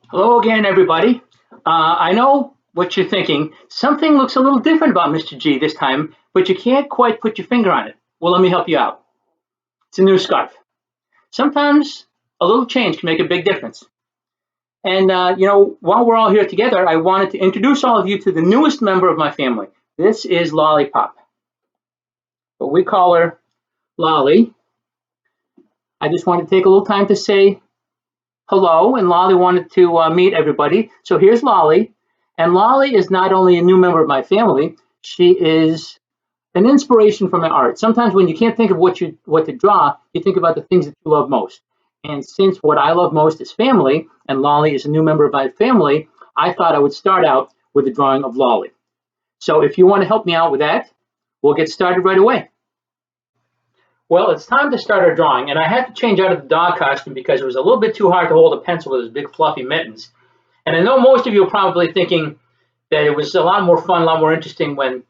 Hello again, everybody. I know what you're thinking. Something looks a little different about Mr. G this time, but you can't quite put your finger on it. Well, let me help you out. It's a new scarf. Sometimes a little change can make a big difference. And, while we're all here together, I wanted to introduce all of you to the newest member of my family. This is Lollipop, but we call her Lolly. I just wanted to take a little time to say hello, and Lolly wanted to meet everybody. So here's Lolly. And Lolly is not only a new member of my family, she is an inspiration for my art. Sometimes when you can't think of what to draw, you think about the things that you love most. And since what I love most is family, and Lolly is a new member of my family, I thought I would start out with a drawing of Lolly. So if you want to help me out with that, we'll get started right away. Well, it's time to start our drawing, and I had to change out of the dog costume because it was a little bit too hard to hold a pencil with those big fluffy mittens. And I know most of you are probably thinking that it was a lot more fun, a lot more interesting when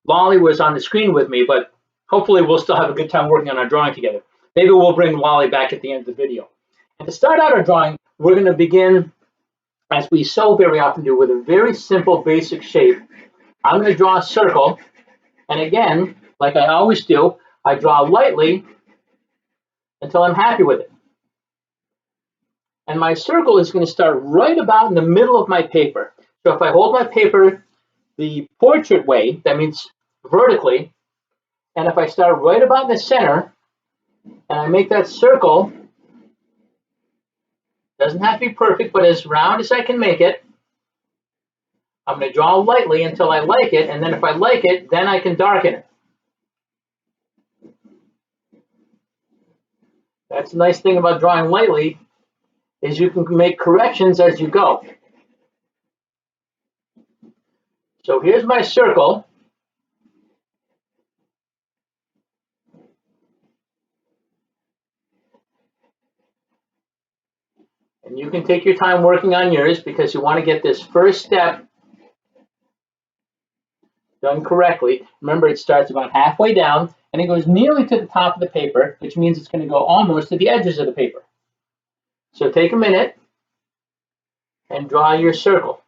Lolly was on the screen with me, but hopefully we'll still have a good time working on our drawing together. Maybe we'll bring Lolly back at the end of the video. And to start out our drawing, we're going to begin, as we so very often do, with a very simple, basic shape. I'm going to draw a circle, and again, like I always do, I draw lightly until I'm happy with it. And my circle is going to start right about in the middle of my paper. So if I hold my paper the portrait way, that means vertically, and if I start right about in the center, and I make that circle, doesn't have to be perfect, but as round as I can make it, I'm going to draw lightly until I like it, and then if I like it, then I can darken it. That's the nice thing about drawing lightly, is you can make corrections as you go. So here's my circle. And you can take your time working on yours because you want to get this first step done correctly. Remember, it starts about halfway down and it goes nearly to the top of the paper, which means it's going to go almost to the edges of the paper. So take a minute and draw your circle.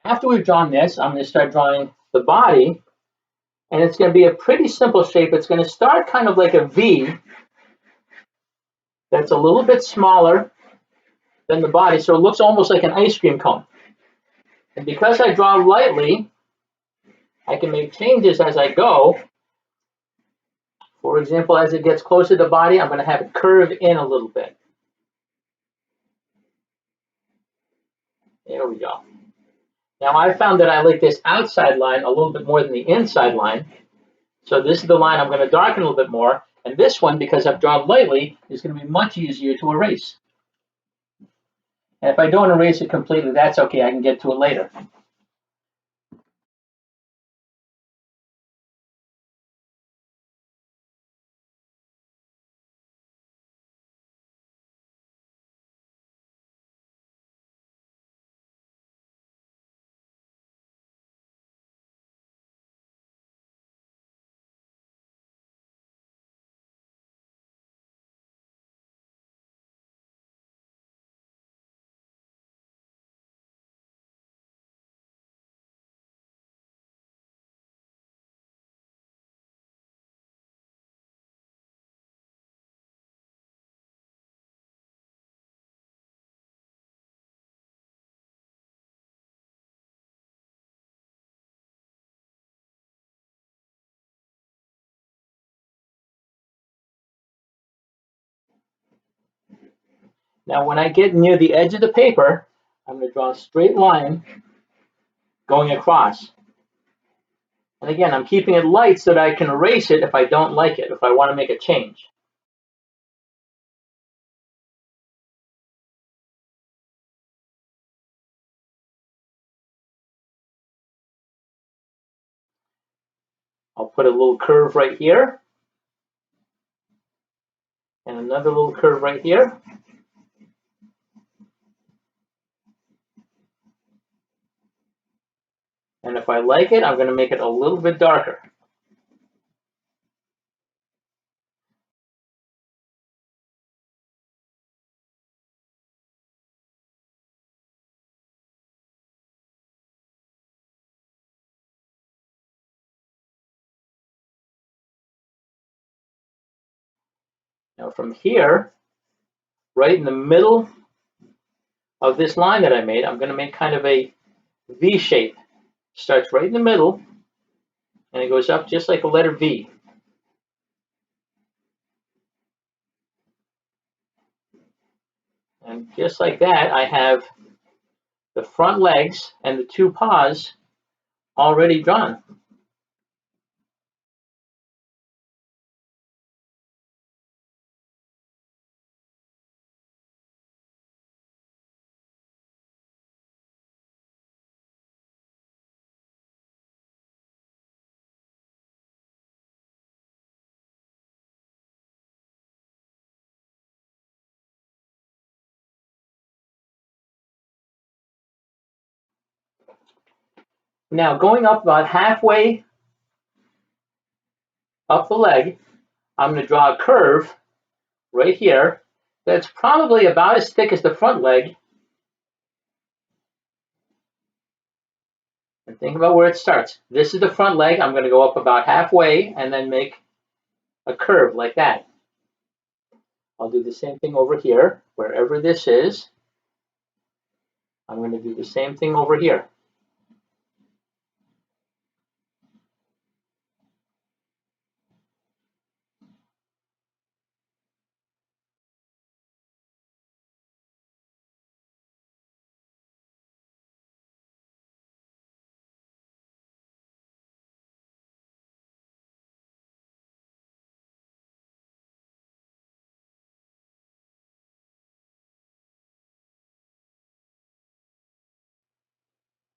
After we've drawn this, I'm going to start drawing the body, and it's going to be a pretty simple shape. It's going to start kind of like a V that's a little bit smaller than the body, so it looks almost like an ice cream cone. And because I draw lightly, I can make changes as I go. For example, as it gets closer to the body, I'm going to have it curve in a little bit. There we go. Now I found that I like this outside line a little bit more than the inside line. So this is the line I'm going to darken a little bit more. And this one, because I've drawn lightly, is going to be much easier to erase. And if I don't erase it completely, that's okay. I can get to it later. Now when I get near the edge of the paper, I'm going to draw a straight line going across. And again, I'm keeping it light so that I can erase it if I don't like it, if I want to make a change. I'll put a little curve right here, and another little curve right here. And if I like it, I'm going to make it a little bit darker. Now from here, right in the middle of this line that I made, I'm going to make kind of a V shape. Starts right in the middle, and it goes up just like a letter V. And just like that, I have the front legs and the two paws already drawn. Now going up about halfway up the leg, I'm going to draw a curve right here that's probably about as thick as the front leg. And think about where it starts. This is the front leg. I'm going to go up about halfway and then make a curve like that. I'll do the same thing over here. Wherever this is, I'm going to do the same thing over here.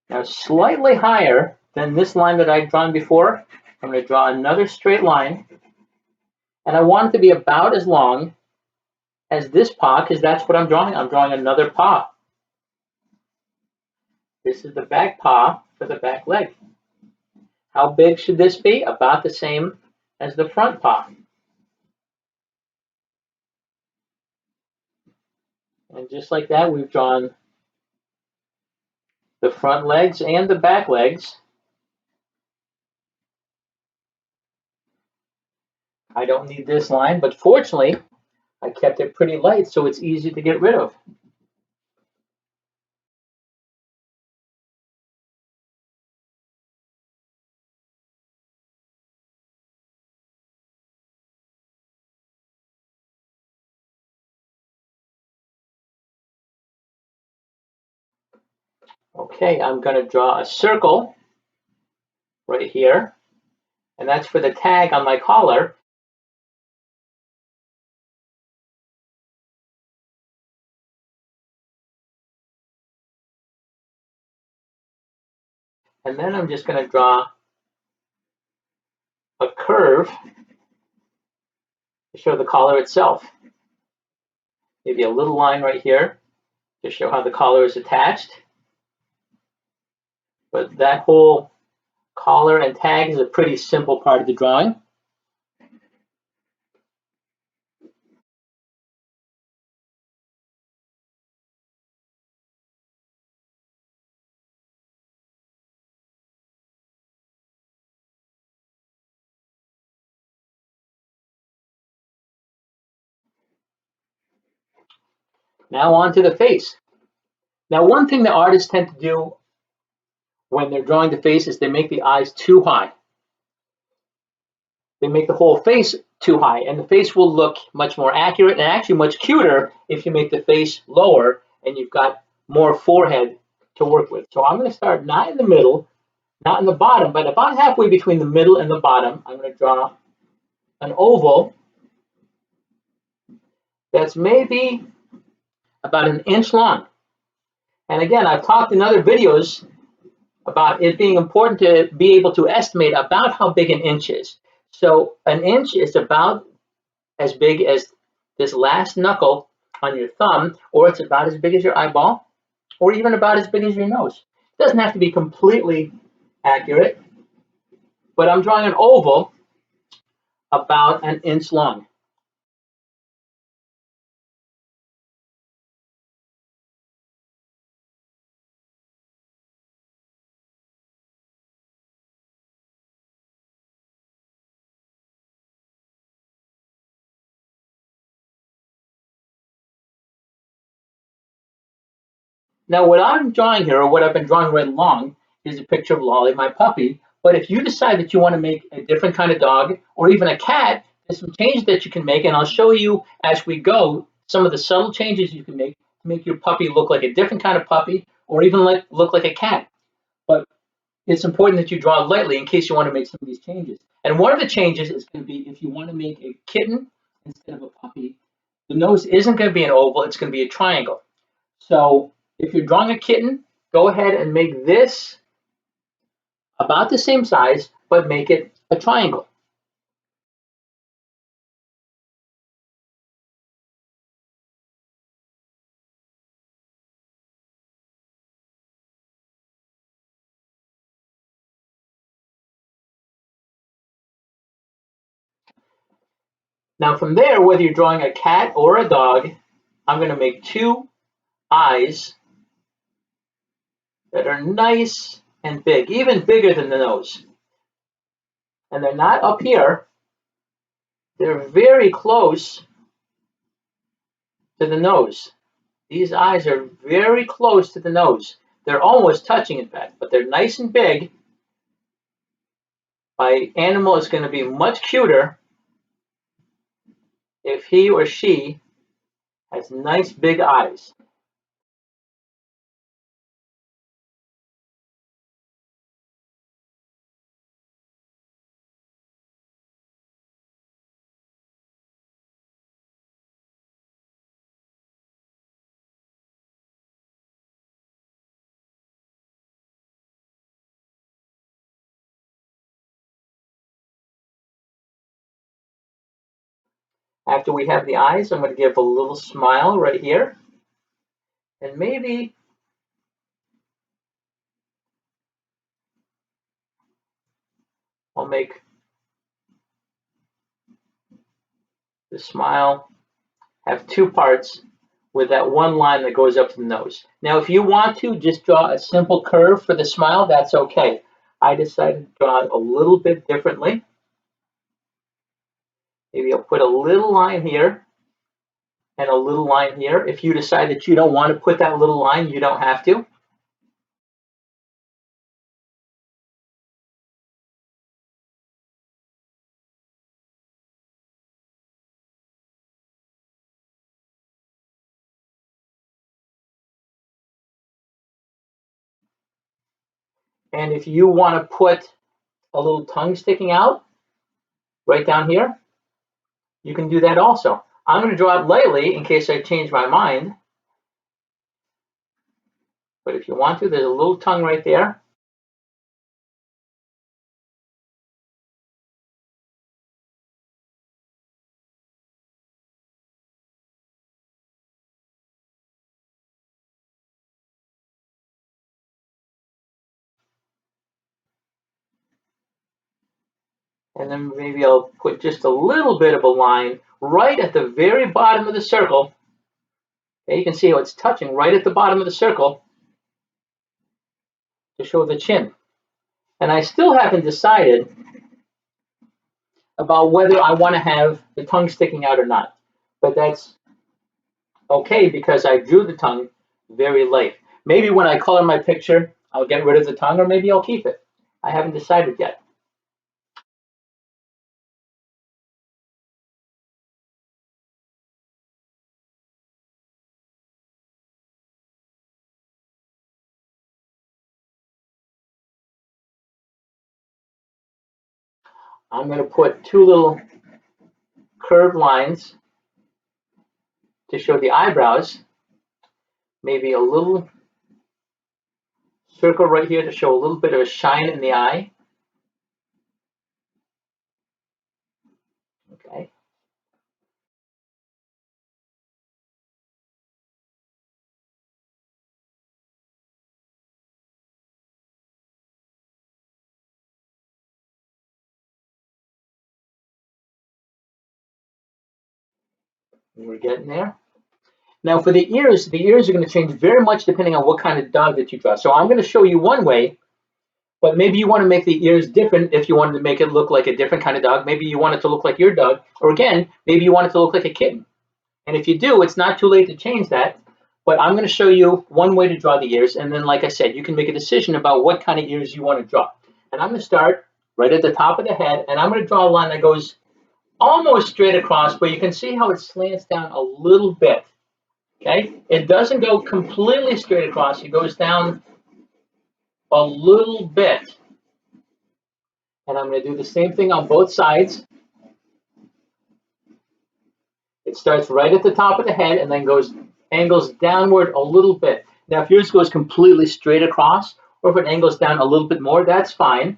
Now slightly higher than this line that I'd drawn before, I'm going to draw another straight line. And I want it to be about as long as this paw, because that's what I'm drawing. I'm drawing another paw. This is the back paw for the back leg. How big should this be? About the same as the front paw. And just like that, we've drawn the front legs and the back legs. I don't need this line, but fortunately, I kept it pretty light so it's easy to get rid of. Okay, I'm going to draw a circle right here, and that's for the tag on my collar. And then I'm just going to draw a curve to show the collar itself. Maybe a little line right here to show how the collar is attached. But that whole collar and tag is a pretty simple part of the drawing. Now on to the face. Now one thing that artists tend to do when they're drawing the face is they make the eyes too high. they make the whole face too high, and the face will look much more accurate and actually much cuter if you make the face lower and you've got more forehead to work with. So I'm going to start not in the middle, not in the bottom, but about halfway between the middle and the bottom. I'm going to draw an oval that's maybe about an inch long. And again, I've talked in other videos about it being important to be able to estimate about how big an inch is. So an inch is about as big as this last knuckle on your thumb, or it's about as big as your eyeball, or even about as big as your nose. It doesn't have to be completely accurate, but I'm drawing an oval about an inch long. Now, what I'm drawing here, or what I've been drawing right along, is a picture of Lolly, my puppy. But if you decide that you want to make a different kind of dog, or even a cat, there's some changes that you can make, and I'll show you as we go some of the subtle changes you can make to make your puppy look like a different kind of puppy, or even look like a cat. But it's important that you draw lightly in case you want to make some of these changes. And one of the changes is going to be if you want to make a kitten instead of a puppy, the nose isn't going to be an oval, it's going to be a triangle. So if you're drawing a kitten, go ahead and make this about the same size, but make it a triangle. Now from there, whether you're drawing a cat or a dog, I'm going to make two eyes that are nice and big, even bigger than the nose. And they're not up here, they're very close to the nose. These eyes are very close to the nose. They're almost touching, in fact, but they're nice and big. My animal is going to be much cuter if he or she has nice big eyes. After we have the eyes, I'm going to give a little smile right here. And maybe I'll make the smile have two parts with that one line that goes up to the nose. Now, if you want to just draw a simple curve for the smile, that's okay. I decided to draw it a little bit differently. Maybe I'll put a little line here and a little line here. If you decide that you don't want to put that little line, you don't have to. And if you want to put a little tongue sticking out right down here, you can do that also. I'm going to draw it lightly in case I change my mind. But if you want to, there's a little tongue right there. And then maybe I'll put just a little bit of a line right at the very bottom of the circle. Okay, you can see how it's touching right at the bottom of the circle to show the chin. And I still haven't decided about whether I want to have the tongue sticking out or not. But that's okay because I drew the tongue very light. Maybe when I color my picture, I'll get rid of the tongue or maybe I'll keep it. I haven't decided yet. I'm going to put two little curved lines to show the eyebrows, maybe a little circle right here to show a little bit of a shine in the eye. Okay. We're getting there. Now for the ears are going to change very much depending on what kind of dog that you draw. So I'm going to show you one way, but maybe you want to make the ears different if you wanted to make it look like a different kind of dog. Maybe you want it to look like your dog, or again, maybe you want it to look like a kitten. And if you do, it's not too late to change that. But I'm going to show you one way to draw the ears, and then like I said, you can make a decision about what kind of ears you want to draw. And I'm going to start right at the top of the head, and I'm going to draw a line that goes almost straight across, but you can see how it slants down a little bit. Okay, it doesn't go completely straight across, it goes down a little bit. And I'm going to do the same thing on both sides. It starts right at the top of the head and then angles downward a little bit. Now, if yours goes completely straight across, or if it angles down a little bit more, that's fine.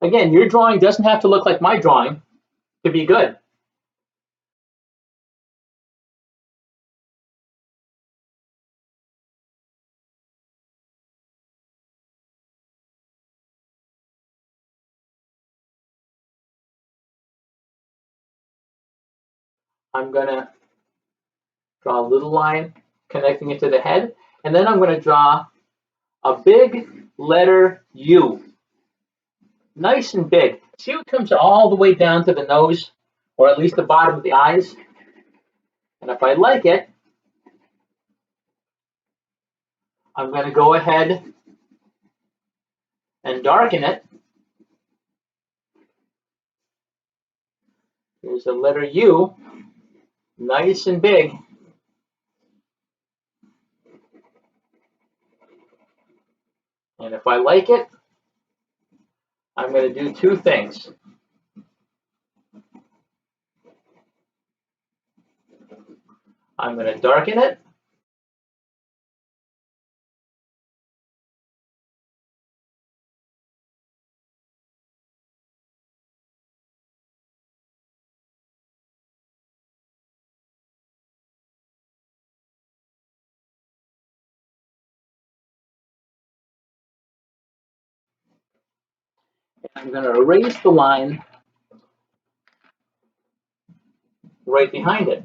Again, your drawing doesn't have to look like my drawing to be good. I'm going to draw a little line connecting it to the head, and then I'm going to draw a big letter U. Nice and big. See how it comes all the way down to the nose, or at least the bottom of the eyes? And if I like it, I'm going to go ahead and darken it. Here's the letter U, nice and big. And if I like it, I'm going to do two things. I'm going to darken it. I'm going to erase the line right behind it.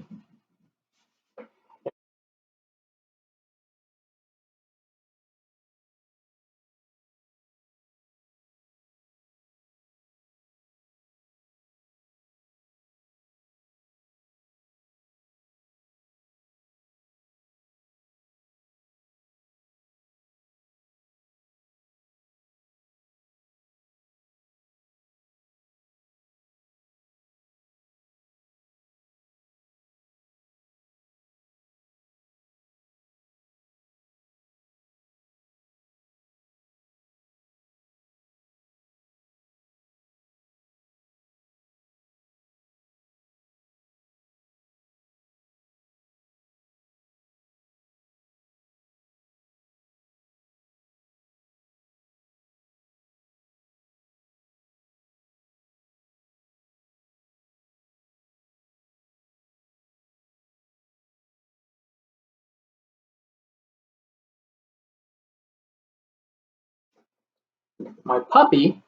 My puppy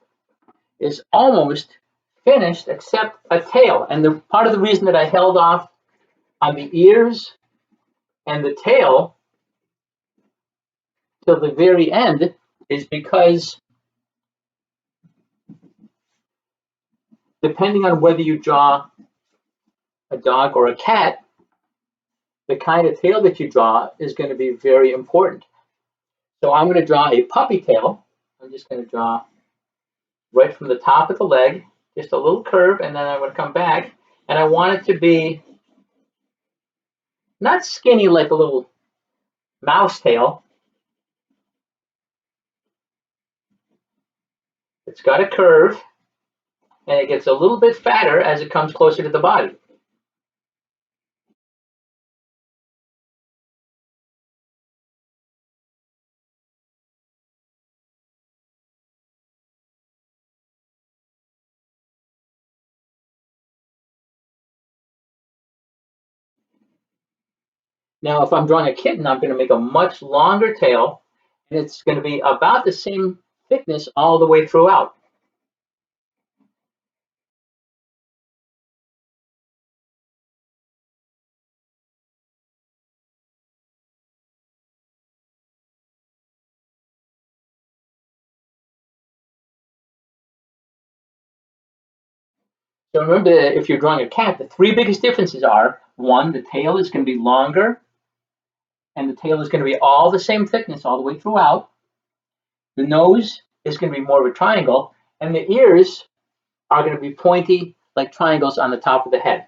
is almost finished except a tail. And the part of the reason that I held off on the ears and the tail till the very end is because depending on whether you draw a dog or a cat, the kind of tail that you draw is going to be very important. So I'm going to draw a puppy tail. I'm just going to draw right from the top of the leg, just a little curve, and then I'm going to come back, and I want it to be not skinny like a little mouse tail. It's got a curve, and it gets a little bit fatter as it comes closer to the body. Now, if I'm drawing a kitten, I'm going to make a much longer tail, and it's going to be about the same thickness all the way throughout. So remember, if you're drawing a cat, the three biggest differences are, one, the tail is going to be longer, and the tail is going to be all the same thickness all the way throughout. The nose is going to be more of a triangle, and the ears are going to be pointy like triangles on the top of the head.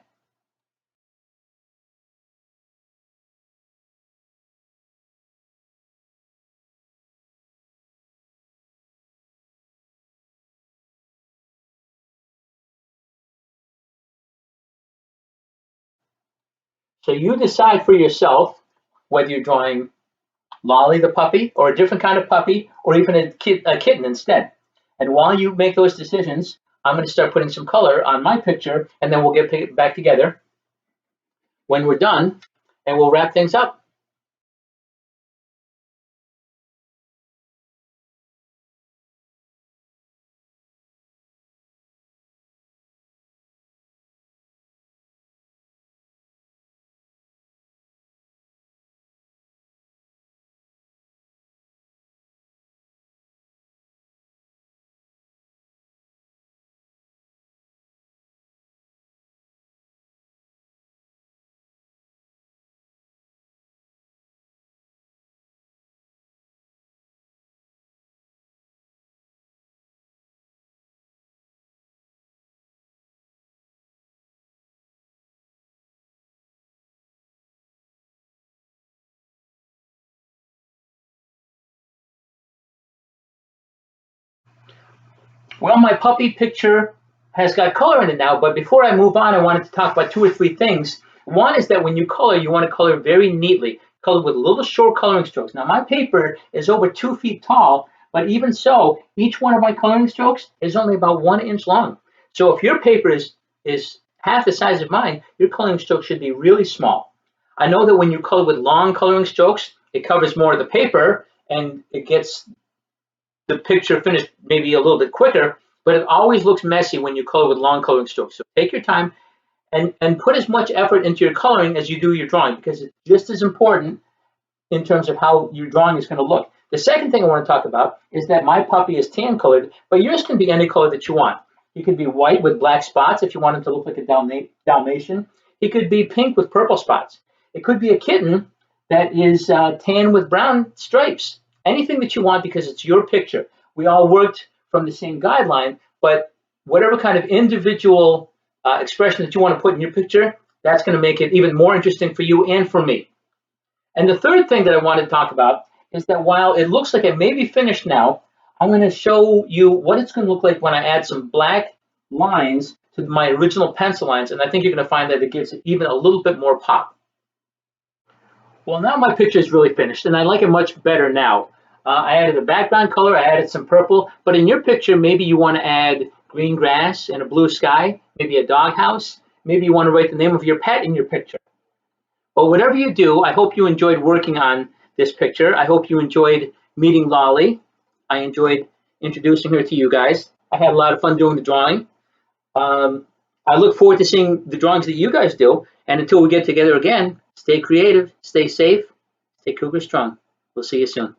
So you decide for yourself whether you're drawing Lolly the puppy or a different kind of puppy or even a kitten instead. And while you make those decisions, I'm going to start putting some color on my picture, and then we'll get back together when we're done, and we'll wrap things up. Well, my puppy picture has got color in it now, but before I move on, I wanted to talk about two or three things. One is that when you color, you want to color very neatly, color with little short coloring strokes. Now, my paper is over 2 feet tall, but even so, each one of my coloring strokes is only about 1 inch long. So if your paper is half the size of mine, your coloring stroke should be really small. I know that when you color with long coloring strokes, it covers more of the paper and it gets the picture finished maybe a little bit quicker, but it always looks messy when you color with long coloring strokes. So take your time and put as much effort into your coloring as you do your drawing, because it's just as important in terms of how your drawing is going to look. The second thing I want to talk about is that my puppy is tan colored, but yours can be any color that you want. He could be white with black spots if you want him to look like a Dalmatian. He could be pink with purple spots. It could be a kitten that is tan with brown stripes. Anything that you want, because it's your picture. We all worked from the same guideline, but whatever kind of individual expression that you want to put in your picture, that's going to make it even more interesting for you and for me. And the third thing that I wanted to talk about is that while it looks like it may be finished now, I'm going to show you what it's going to look like when I add some black lines to my original pencil lines, and I think you're going to find that it gives it even a little bit more pop. Well, now my picture is really finished, and I like it much better now. I added a background color, I added some purple, but in your picture, maybe you want to add green grass and a blue sky, maybe a doghouse, maybe you want to write the name of your pet in your picture. But whatever you do, I hope you enjoyed working on this picture. I hope you enjoyed meeting Lolly. I enjoyed introducing her to you guys. I had a lot of fun doing the drawing. I look forward to seeing the drawings that you guys do. And until we get together again, stay creative, stay safe, stay cougar strong. We'll see you soon.